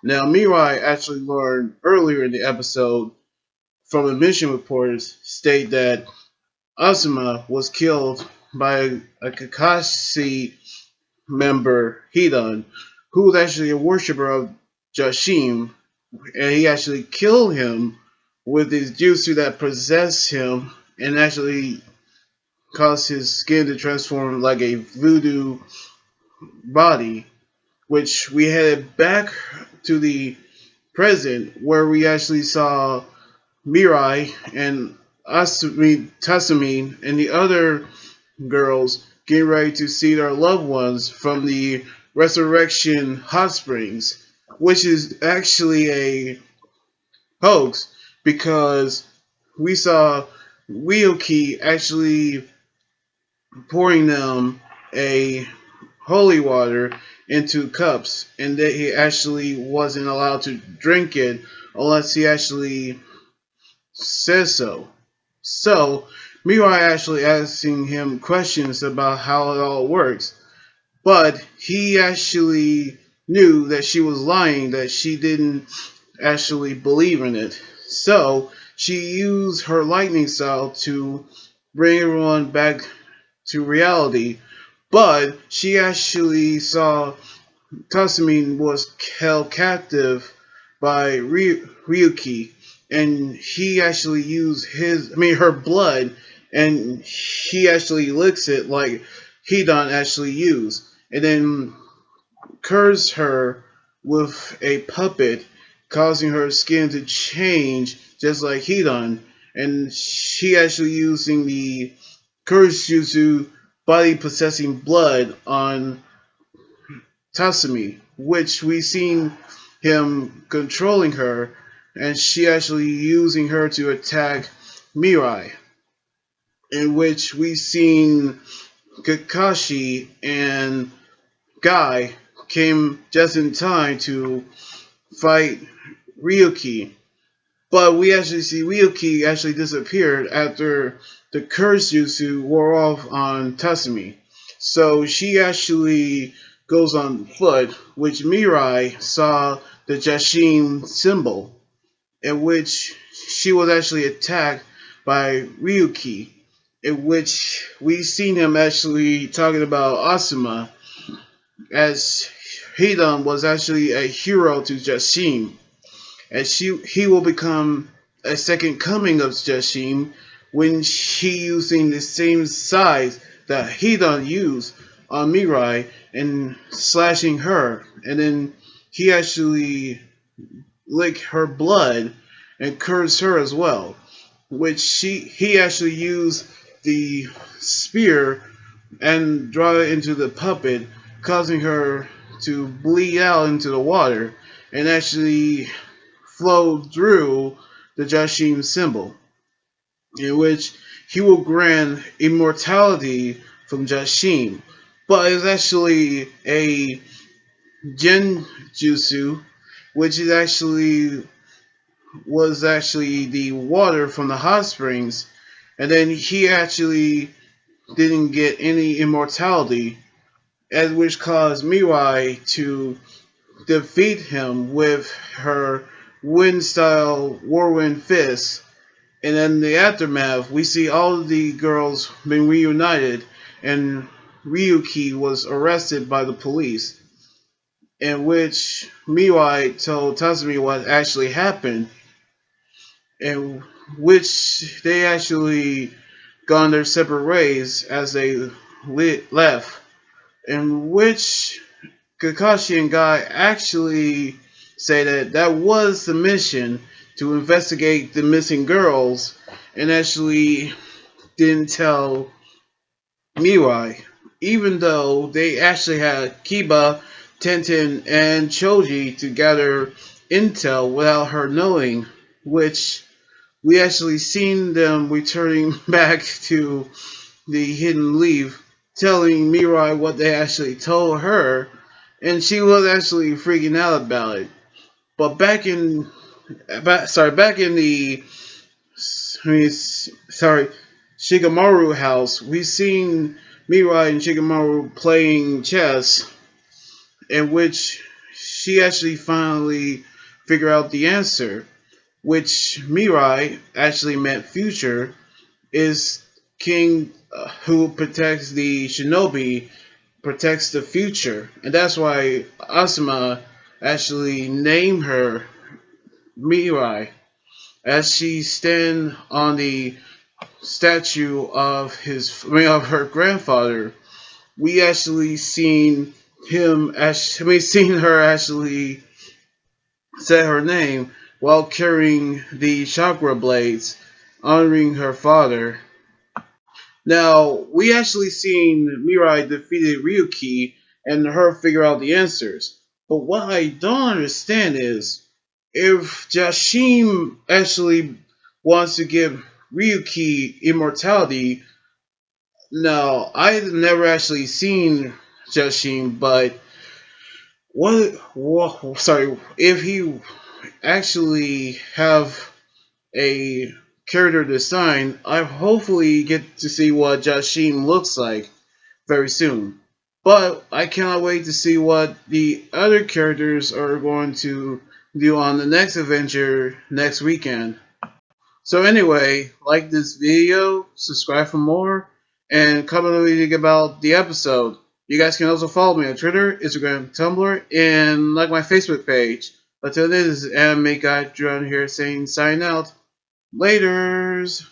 Now, Mirai actually learned earlier in the episode from admission reports state that Asuma was killed by a Kakashi member, Hidan, who was actually a worshiper of Jashim, and he actually killed him with his jutsu that possessed him and actually caused his skin to transform like a voodoo body, which we headed back to the present where we actually saw Mirai and Tasumi and the other girls getting ready to see their loved ones from the Resurrection Hot Springs, which is actually a hoax because we saw Ryoki actually pouring them a holy water into cups and that he actually wasn't allowed to drink it unless he actually says so. So, Mirai actually asking him questions about how it all works, but he actually knew that she was lying, that she didn't actually believe in it. So, she used her lightning style to bring everyone back to reality, but she actually saw Kasumi was held captive by Ryuki, and he actually used her blood, and he actually licks it like Hidan actually used, and then cursed her with a puppet, causing her skin to change just like Hidan, and she actually using the curse jutsu body possessing blood on Tasumi, which we seen him controlling her, and she actually using her to attack Mirai, in which we seen Kakashi and Guy came just in time to fight Ryuki. But we actually see Ryuki actually disappeared after the curse jutsu wore off on Tasumi. So she actually goes on foot, which Mirai saw the Jashin symbol, in which she was actually attacked by Ryuki, in which we seen him actually talking about Asuma as Hidan was actually a hero to Jashin, and he will become a second coming of Jashim when she using the same size that Hidan used on Mirai and slashing her, and then he actually lick her blood and curse her as well, which he actually used the spear and draw it into the puppet, causing her to bleed out into the water and actually flow through the Jashim symbol, in which he will grant immortality from Jashim. But it's actually a Genjutsu, which is actually was actually the water from the hot springs, and then he actually didn't get any immortality, as which caused Mirai to defeat him with her wind style whirlwind fist. And in the aftermath, we see all of the girls being reunited, and Ryuki was arrested by the police, in which Mirai told Tatsumi what actually happened, in which they actually gone their separate ways as they left, in which Kakashi and Guy actually say that that was the mission to investigate the missing girls and actually didn't tell Mirai, even though they actually had Kiba, Tenten, and Choji to gather intel without her knowing, which we actually seen them returning back to the hidden leaf, telling Mirai what they actually told her, and she was actually freaking out about it. But back in the Shigemaru house, we seen Mirai and Shigemaru playing chess, in which she actually finally figured out the answer, which Mirai actually meant future, is king who protects the shinobi, protects the future. And that's why Asuma actually named her Mirai, as she stand on the statue of of her grandfather. We actually seen her actually say her name while carrying the chakra blades, honoring her father. Now, we actually seen Mirai defeated Ryuki and her figure out the answers. But what I don't understand is if Jashim actually wants to give Ryuki immortality. Now, I've never actually seen Jashim, but sorry, if he actually have a character design, I hopefully get to see what Jashim looks like very soon. But I cannot wait to see what the other characters are going to do on the next adventure next weekend. So anyway, like this video, subscribe for more, and comment what you think about the episode. You guys can also follow me on Twitter, Instagram, Tumblr, and like my Facebook page. Until then, this is Anime Guy Drone here saying sign out. Laters!